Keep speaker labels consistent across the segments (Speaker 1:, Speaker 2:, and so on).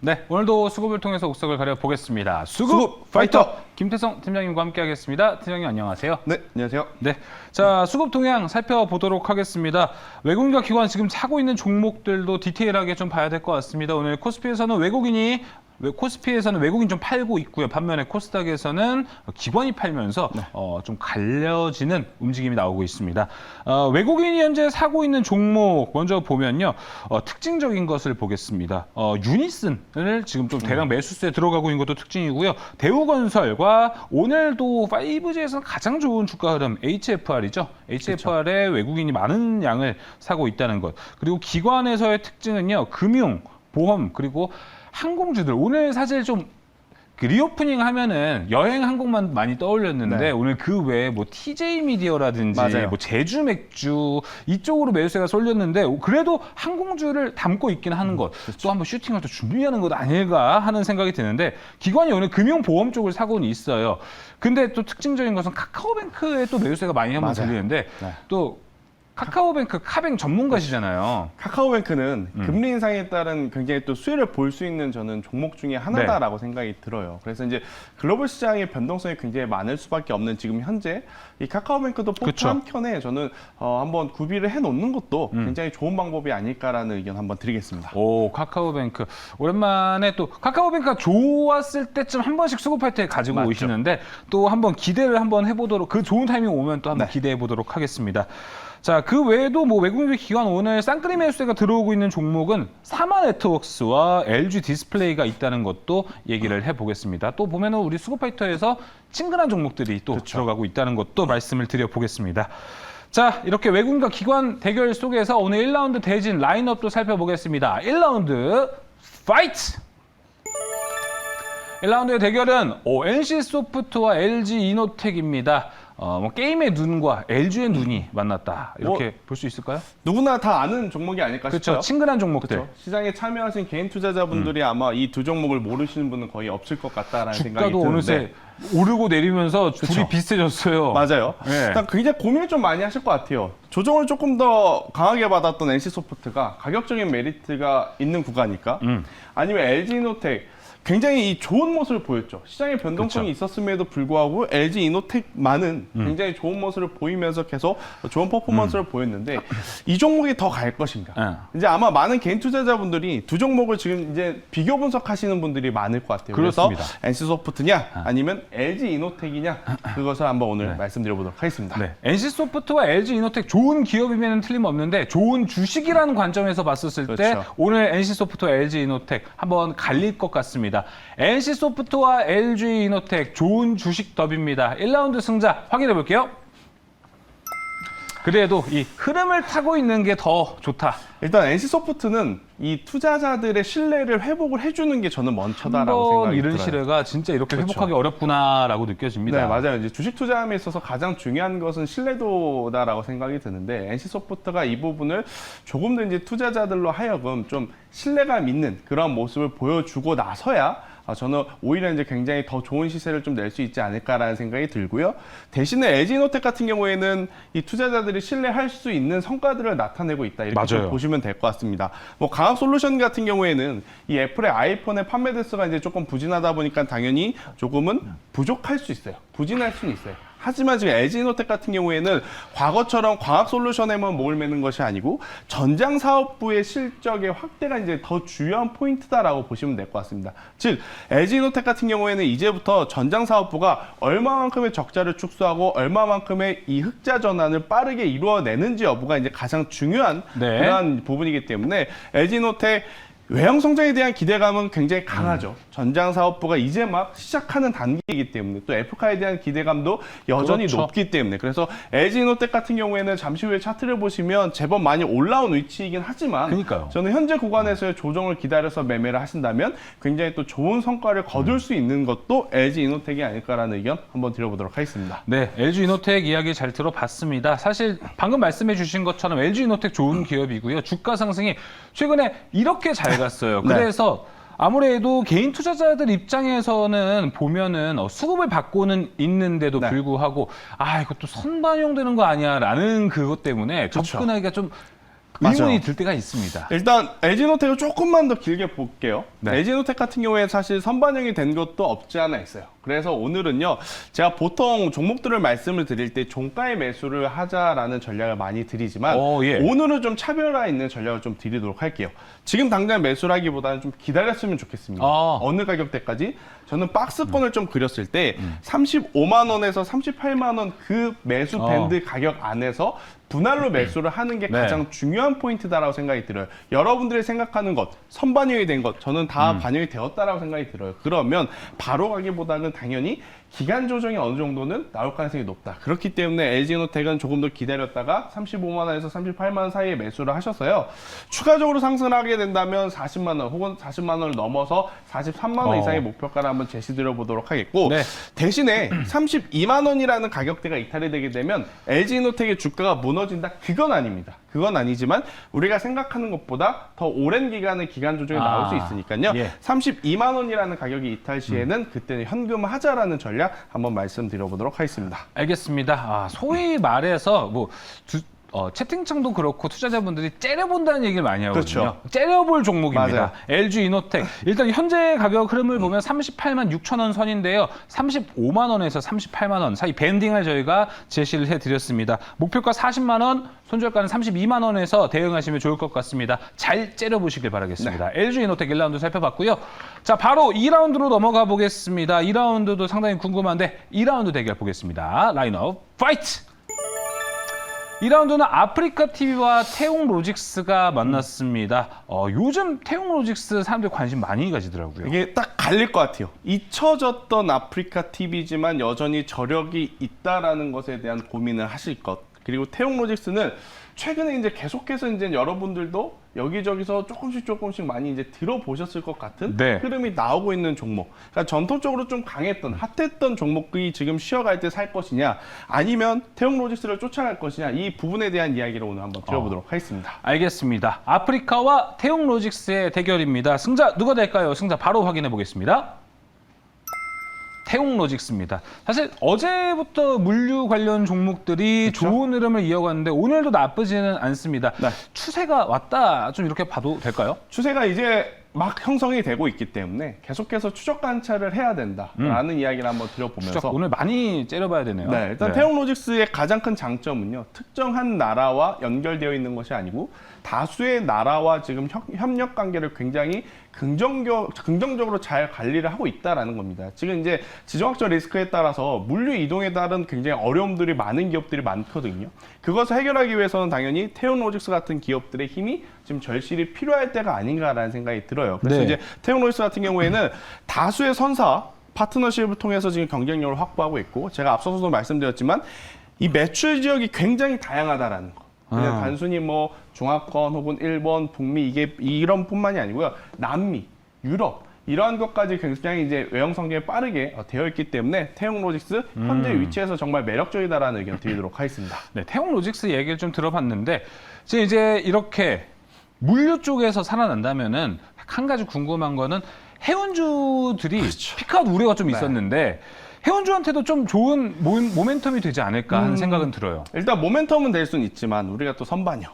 Speaker 1: 네, 오늘도 수급을 통해서 옥석을 가려보겠습니다. 수급 파이터! 김태성 팀장님과 함께하겠습니다. 팀장님 안녕하세요.
Speaker 2: 네, 안녕하세요.
Speaker 1: 네, 자 수급 동향 살펴보도록 하겠습니다. 외국인과 기관 지금 사고 있는 종목들도 디테일하게 좀 봐야 될 것 같습니다. 오늘 코스피에서는 외국인 좀 팔고 있고요. 반면에 코스닥에서는 기관이 팔면서 좀 갈려지는 움직임이 나오고 있습니다. 외국인이 현재 사고 있는 종목 먼저 보면요. 특징적인 것을 보겠습니다. 유니슨을 지금 좀 대량 매수세에 들어가고 있는 것도 특징이고요. 대우건설과 오늘도 5G에서는 가장 좋은 주가 흐름 HFR이죠. HFR에 외국인이 많은 양을 사고 있다는 것. 그리고 기관에서의 특징은요. 금융, 보험, 그리고 항공주들 오늘 사실 좀 리오프닝 하면은 여행 항공만 많이 떠올렸는데
Speaker 2: 네.
Speaker 1: 오늘 그 외에 뭐 TJ 미디어라든지
Speaker 2: 맞아요.
Speaker 1: 뭐 제주 맥주 이쪽으로 매수세가 쏠렸는데 그래도 항공주를 담고 있긴 하는 것. 또 한번 슈팅을 또 준비하는 것 아닐까 하는 생각이 드는데 기관이 오늘 금융보험 쪽을 사고는 있어요. 근데 또 특징적인 것은 카카오뱅크에 또 매수세가 많이 한번
Speaker 2: 맞아요.
Speaker 1: 들리는데
Speaker 2: 네.
Speaker 1: 또 카카오뱅크 카뱅 전문가시잖아요.
Speaker 2: 카카오뱅크는 금리 인상에 따른 굉장히 또 수혜를 볼 수 있는 저는 종목 중에 하나다라고 생각이 들어요. 그래서 이제 글로벌 시장의 변동성이 굉장히 많을 수밖에 없는 지금 현재 이 카카오뱅크도 포트
Speaker 1: 그쵸.
Speaker 2: 한켠에 저는 한번 구비를 해놓는 것도 굉장히 좋은 방법이 아닐까라는 의견 한번 드리겠습니다.
Speaker 1: 오, 카카오뱅크. 오랜만에 또 카카오뱅크가 좋았을 때쯤 한 번씩 수급할 때 가지고
Speaker 2: 맞죠.
Speaker 1: 오시는데 또 한번 기대를 한번 해보도록 그 좋은 타이밍 오면 또 한번
Speaker 2: 네.
Speaker 1: 기대해 보도록 하겠습니다. 자, 그 외에도 뭐 외국인 기관 오늘 쌍끌이 매수세가 들어오고 있는 종목은 사마네트웍스와 LG 디스플레이가 있다는 것도 얘기를 해보겠습니다. 또 보면은 우리 수급파이터에서 친근한 종목들이 또 들어가고 있다는 것도 말씀을 드려보겠습니다. 자, 이렇게 외국인과 기관 대결 속에서 오늘 1라운드 대진 라인업도 살펴보겠습니다. 1라운드 파이트! 1라운드의 대결은 NC소프트와 LG이노텍입니다. 뭐 게임의 눈과 LG의 눈이 만났다. 이렇게 볼 수 있을까요?
Speaker 2: 누구나 다 아는 종목이 아닐까
Speaker 1: 그렇죠.
Speaker 2: 싶어요.
Speaker 1: 친근한 종목들.
Speaker 2: 그렇죠. 시장에 참여하신 개인 투자자분들이 아마 이 두 종목을 모르시는 분은 거의 없을 것 같다라는 생각이
Speaker 1: 주가도
Speaker 2: 드는데
Speaker 1: 어느새 오르고 내리면서 둘이 비슷해졌어요.
Speaker 2: 맞아요.
Speaker 1: 네.
Speaker 2: 일단 굉장히 고민을 좀 많이 하실 것 같아요. 조정을 조금 더 강하게 받았던 NC소프트가 가격적인 메리트가 있는 구간일까? 아니면 LG이노텍 굉장히 이 좋은 모습을 보였죠. 시장의 변동성이
Speaker 1: 그쵸.
Speaker 2: 있었음에도 불구하고 LG이노텍만은 굉장히 좋은 모습을 보이면서 계속 좋은 퍼포먼스를 보였는데 이 종목이 더 갈 것인가? 이제 아마 많은 개인 투자자분들이 두 종목을 지금 이제 비교 분석하시는 분들이 많을 것 같아요.
Speaker 1: 그렇습니다.
Speaker 2: 그래서 NC소프트냐 아니면 LG이노텍이냐 그것을 한번 오늘 말씀드려보도록 하겠습니다.
Speaker 1: 네. NC소프트와 LG이노텍 좋은 기업이면 틀림없는데 좋은 주식이라는 관점에서 봤었을 때
Speaker 2: 그렇죠.
Speaker 1: 오늘 NC소프트와 LG이노텍 한번 갈릴 것 같습니다. NC소프트와 LG이노텍 좋은 주식 더비입니다. 1라운드 승자 확인해 볼게요. 그래도 이 흐름을 타고 있는 게 더 좋다.
Speaker 2: 일단 NC소프트는 이 투자자들의 신뢰를 회복을 해주는 게 저는 먼저다라고
Speaker 1: 한번
Speaker 2: 생각이
Speaker 1: 이런
Speaker 2: 들어요.
Speaker 1: 신뢰가 진짜 이렇게
Speaker 2: 그렇죠.
Speaker 1: 회복하기 어렵구나라고 느껴집니다.
Speaker 2: 네, 맞아요. 이제 주식 투자함에 있어서 가장 중요한 것은 신뢰도다라고 생각이 드는데 NC소프트가 이 부분을 조금 더 이제 투자자들로 하여금 좀 신뢰감 있는 그런 모습을 보여주고 나서야 저는 오히려 이제 굉장히 더 좋은 시세를 좀 낼 수 있지 않을까라는 생각이 들고요. 대신에 LG이노텍 같은 경우에는 이 투자자들이 신뢰할 수 있는 성과들을 나타내고 있다. 이렇게 좀
Speaker 1: 맞아요.
Speaker 2: 보시면 될 것 같습니다. 뭐 강학솔루션 같은 경우에는 이 애플의 아이폰의 판매 대수가 이제 조금 부진하다 보니까 당연히 조금은 부족할 수 있어요. 부진할 수는 있어요. 하지만 지금 LG이노텍 같은 경우에는 과거처럼 광학솔루션에만 목을 매는 것이 아니고 전장사업부의 실적의 확대가 이제 더 중요한 포인트다라고 보시면 될 것 같습니다. 즉 LG이노텍 같은 경우에는 이제부터 전장사업부가 얼마만큼의 적자를 축소하고 얼마만큼의 이 흑자 전환을 빠르게 이루어내는지 여부가 이제 가장 중요한 그러한 부분이기 때문에 LG이노텍 외형 성장에 대한 기대감은 굉장히 강하죠. 전장 사업부가 이제 막 시작하는 단계이기 때문에 또 애플카에 대한 기대감도 여전히
Speaker 1: 그렇죠.
Speaker 2: 높기 때문에 그래서 LG이노텍 같은 경우에는 잠시 후에 차트를 보시면 제법 많이 올라온 위치이긴 하지만
Speaker 1: 그러니까요.
Speaker 2: 저는 현재 구간에서의 조정을 기다려서 매매를 하신다면 굉장히 또 좋은 성과를 거둘 수 있는 것도 LG이노텍이 아닐까라는 의견 한번 드려보도록 하겠습니다.
Speaker 1: 네, LG이노텍 이야기 잘 들어봤습니다. 사실 방금 말씀해 주신 것처럼 LG이노텍 좋은 기업이고요. 주가 상승이 최근에 이렇게 잘 갔어요.
Speaker 2: 네.
Speaker 1: 그래서 아무래도 개인 투자자들 입장에서는 보면은 수급을 받고는 있는데도
Speaker 2: 네.
Speaker 1: 불구하고 이것도 선반영되는 거 아니야 라는 그것 때문에
Speaker 2: 그쵸.
Speaker 1: 접근하기가 좀 의문이
Speaker 2: 맞아요.
Speaker 1: 들 때가 있습니다.
Speaker 2: 일단 LG노텍을 조금만 더 길게 볼게요.
Speaker 1: 네.
Speaker 2: LG노텍 같은 경우에 사실 선반영이 된 것도 없지 않아 있어요. 그래서 오늘은요, 제가 보통 종목들을 말씀을 드릴 때 종가에 매수를 하자라는 전략을 많이 드리지만
Speaker 1: 예.
Speaker 2: 오늘은 좀 차별화 있는 전략을 좀 드리도록 할게요. 지금 당장 매수를 하기보다는 좀 기다렸으면 좋겠습니다. 어느 가격대까지? 저는 박스권을 좀 그렸을 때 35만 원에서 38만 원 그 매수 밴드 가격 안에서 분할로 매수를 하는 게
Speaker 1: 네.
Speaker 2: 가장 중요한 포인트다라고 생각이 들어요. 여러분들이 생각하는 것, 선반영이 된 것, 저는 다 반영이 되었다라고 생각이 들어요. 그러면 바로 가기보다는 당연히 기간 조정이 어느 정도는 나올 가능성이 높다. 그렇기 때문에 LG노텍은 조금 더 기다렸다가 35만 원에서 38만 원 사이에 매수를 하셨어요. 추가적으로 상승하게 된다면 40만 원 혹은 40만 원을 넘어서 43만 원 이상의 목표가를 한번 제시드려 보도록 하겠고
Speaker 1: 네.
Speaker 2: 대신에 32만 원이라는 가격대가 이탈이 되게 되면 LG노텍의 주가가 무너진다? 그건 아닙니다. 그건 아니지만 우리가 생각하는 것보다 더 오랜 기간의 기간 조정이 나올 수 있으니까요.
Speaker 1: 예.
Speaker 2: 32만 원이라는 가격이 이탈 시에는 그때는 현금화하자라는 전략 한번 말씀드려보도록 하겠습니다.
Speaker 1: 알겠습니다. 소위 말해서 뭐 채팅창도 그렇고 투자자분들이 째려본다는 얘기를 많이 하거든요.
Speaker 2: 그렇죠.
Speaker 1: 째려볼 종목입니다.
Speaker 2: 맞아요.
Speaker 1: LG 이노텍. 일단 현재 가격 흐름을 보면 38만 6천 원 선인데요. 35만 원에서 38만 원 사이 밴딩을 저희가 제시를 해드렸습니다. 목표가 40만 원, 손절가는 32만 원에서 대응하시면 좋을 것 같습니다. 잘 째려보시길 바라겠습니다. LG 이노텍 1라운드 살펴봤고요. 자, 바로 2라운드로 넘어가 보겠습니다. 2라운드도 상당히 궁금한데 2라운드 대결 보겠습니다. 라인업 파이트! 2라운드는 아프리카TV와 태용로직스가 만났습니다. 요즘 태용로직스 사람들이 관심 많이 가지더라고요.
Speaker 2: 이게 딱 갈릴 것 같아요. 잊혀졌던 아프리카TV지만 여전히 저력이 있다라는 것에 대한 고민을 하실 것. 그리고 태용로직스는 최근에 이제 계속해서 이제 여러분들도 여기저기서 조금씩 많이 이제 들어보셨을 것 같은
Speaker 1: 네.
Speaker 2: 흐름이 나오고 있는 종목. 그러니까 전통적으로 좀 강했던, 핫했던 종목이 지금 쉬어갈 때 살 것이냐, 아니면 태용로직스를 쫓아갈 것이냐, 이 부분에 대한 이야기를 오늘 한번 드려보도록 하겠습니다.
Speaker 1: 알겠습니다. 아프리카와 태용로직스의 대결입니다. 승자 누가 될까요? 승자 바로 확인해 보겠습니다. 태용로직스입니다. 사실 어제부터 물류 관련 종목들이
Speaker 2: 그쵸?
Speaker 1: 좋은 흐름을 이어갔는데 오늘도 나쁘지는 않습니다.
Speaker 2: 네.
Speaker 1: 추세가 왔다 좀 이렇게 봐도 될까요?
Speaker 2: 추세가 이제 막 형성이 되고 있기 때문에 계속해서 추적 관찰을 해야 된다라는 이야기를 한번 드려보면서
Speaker 1: 추적 오늘 많이 째려봐야 되네요.
Speaker 2: 네, 일단 태용로직스의 가장 큰 장점은요, 특정한 나라와 연결되어 있는 것이 아니고 다수의 나라와 지금 협력 관계를 굉장히 긍정적으로 잘 관리를 하고 있다라는 겁니다. 지금 이제 지정학적 리스크에 따라서 물류 이동에 따른 굉장히 어려움들이 많은 기업들이 많거든요. 그것을 해결하기 위해서는 당연히 태용로직스 같은 기업들의 힘이 지금 절실히 필요할 때가 아닌가라는 생각이 들어요. 그래서
Speaker 1: 네.
Speaker 2: 이제 태용로직스 같은 경우에는 다수의 선사 파트너십을 통해서 지금 경쟁력을 확보하고 있고, 제가 앞서서도 말씀드렸지만 이 매출 지역이 굉장히 다양하다라는 거. 그냥 단순히 뭐 중화권 혹은 일본, 북미 이게 이런 뿐만이 아니고요. 남미, 유럽 이러한 것까지 굉장히 이제 외형 성장이 빠르게 되어 있기 때문에 태용로직스 현재 위치에서 정말 매력적이다라는 의견 드리도록 하겠습니다.
Speaker 1: 네, 태용로직스 얘기를 좀 들어봤는데 지금 이제 이렇게 물류 쪽에서 살아난다면은 한 가지 궁금한 거는 해운주들이 피크아웃 우려가 좀 있었는데 해운주한테도 좀 좋은 모멘텀이 되지 않을까 하는 생각은 들어요.
Speaker 2: 일단 모멘텀은 될 수는 있지만 우리가 또 선반영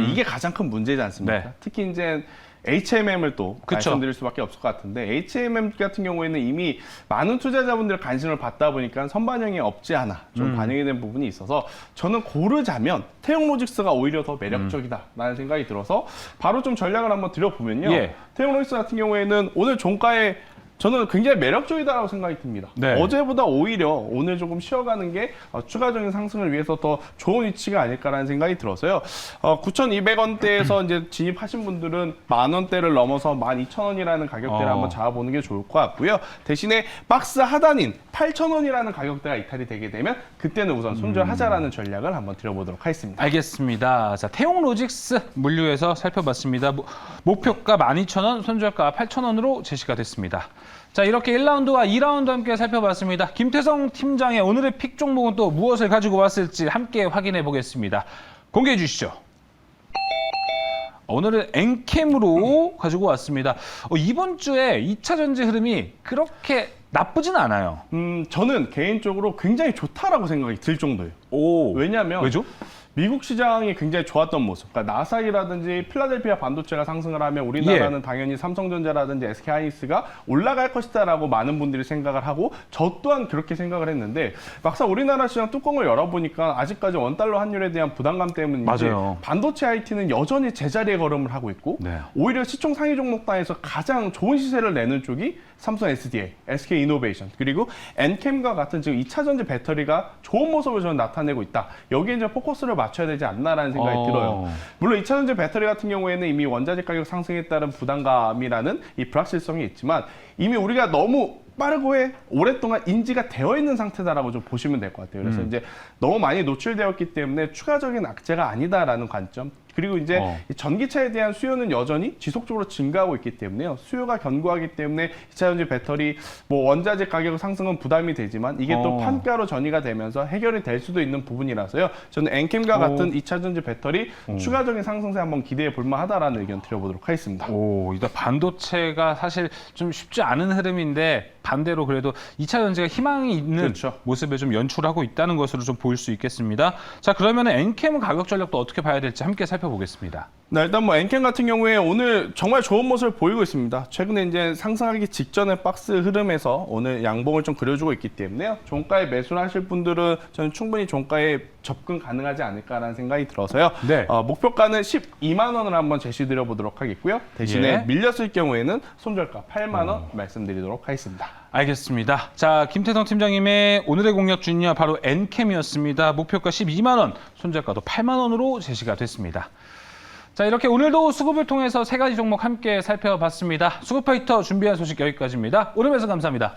Speaker 2: 이게 가장 큰 문제지 않습니까?
Speaker 1: 네.
Speaker 2: 특히 이제 HMM을 또
Speaker 1: 그쵸.
Speaker 2: 말씀드릴 수밖에 없을 것 같은데 HMM 같은 경우에는 이미 많은 투자자분들 관심을 받다 보니까 선반영이 없지 않아 좀 반영이 된 부분이 있어서 저는 고르자면 태용로직스가 오히려 더 매력적이다라는 생각이 들어서 바로 좀 전략을 한번 드려보면요.
Speaker 1: 예.
Speaker 2: 태용로직스 같은 경우에는 오늘 종가에 저는 굉장히 매력적이다라고 생각이 듭니다.
Speaker 1: 네.
Speaker 2: 어제보다 오히려 오늘 조금 쉬어가는 게 추가적인 상승을 위해서 더 좋은 위치가 아닐까라는 생각이 들어서요. 9,200원대에서 이제 진입하신 분들은 만 원대를 넘어서 12,000원이라는 가격대를 한번 잡아보는 게 좋을 것 같고요. 대신에 박스 하단인 8,000원이라는 가격대가 이탈이 되게 되면 그때는 우선 손절하자라는 전략을 한번 드려보도록 하겠습니다.
Speaker 1: 알겠습니다. 자, 태용로직스 물류에서 살펴봤습니다. 목표가 12,000원, 손절가 8,000원으로 제시가 됐습니다. 자, 이렇게 1라운드와 2라운드 함께 살펴봤습니다. 김태성 팀장의 오늘의 픽 종목은 또 무엇을 가지고 왔을지 함께 확인해 보겠습니다. 공개해 주시죠. 오늘은 엔캠으로 가지고 왔습니다. 이번 주에 2차 전지 흐름이 그렇게 나쁘진 않아요.
Speaker 2: 저는 개인적으로 굉장히 좋다라고 생각이 들 정도예요.
Speaker 1: 오,
Speaker 2: 왜냐하면
Speaker 1: 왜죠?
Speaker 2: 미국 시장이 굉장히 좋았던 모습. 그러니까 나사이라든지 필라델피아 반도체가 상승을 하면 우리나라는 당연히 삼성전자라든지 SK하이닉스가 올라갈 것이다라고 많은 분들이 생각을 하고 저 또한 그렇게 생각을 했는데 막상 우리나라 시장 뚜껑을 열어보니까 아직까지 원달러 환율에 대한 부담감 때문인지
Speaker 1: 맞아요.
Speaker 2: 반도체 IT는 여전히 제자리에 걸음을 하고 있고
Speaker 1: 네.
Speaker 2: 오히려 시총 상위 종목단에서 가장 좋은 시세를 내는 쪽이 삼성 SDA, SK 이노베이션 그리고 엔캠과 같은 지금 2차 전지 배터리가 좋은 모습을 저는 나타내고 있다. 여기에 이제 포커스를 맞춰야 되지 않나라는 생각이 들어요. 물론 2차 전지 배터리 같은 경우에는 이미 원자재 가격 상승에 따른 부담감이라는 이 불확실성이 있지만 이미 우리가 너무 빠르고 오랫동안 인지가 되어 있는 상태다라고 좀 보시면 될 것 같아요. 그래서 이제 너무 많이 노출되었기 때문에 추가적인 악재가 아니다라는 관점. 그리고 이제 이 전기차에 대한 수요는 여전히 지속적으로 증가하고 있기 때문에요. 수요가 견고하기 때문에 2차 전지 배터리 뭐 원자재 가격 상승은 부담이 되지만 이게 또 판가로 전이가 되면서 해결이 될 수도 있는 부분이라서요. 저는 엔캠과 같은 2차 전지 배터리 추가적인 상승세 한번 기대해 볼 만하다라는 의견 드려보도록 하겠습니다.
Speaker 1: 일단 반도체가 사실 좀 쉽지 않은 흐름인데 반대로 그래도 2차 전지가 희망이 있는
Speaker 2: 그렇죠.
Speaker 1: 모습을 좀 연출하고 있다는 것으로 좀 보일 수 있겠습니다. 자, 그러면 엔캠 가격 전략도 어떻게 봐야 될지 함께 살펴보겠습니다.
Speaker 2: 네, 일단 뭐 엔캠 같은 경우에 오늘 정말 좋은 모습을 보이고 있습니다. 최근에 이제 상승하기 직전의 박스 흐름에서 오늘 양봉을 좀 그려주고 있기 때문에요. 종가에 매수를 하실 분들은 저는 충분히 종가에 접근 가능하지 않을까라는 생각이 들어서요.
Speaker 1: 네.
Speaker 2: 목표가는 12만 원을 한번 제시드려 보도록 하겠고요. 대신에 밀렸을 경우에는 손절가 8만 원 말씀드리도록 하겠습니다.
Speaker 1: 알겠습니다. 자, 김태성 팀장님의 오늘의 공략 준이야 바로 엔캠이었습니다. 목표가 12만 원, 손절가도 8만 원으로 제시가 됐습니다. 자, 이렇게 오늘도 수급을 통해서 세 가지 종목 함께 살펴봤습니다. 수급파이터 준비한 소식 여기까지입니다. 오늘 말씀 감사합니다.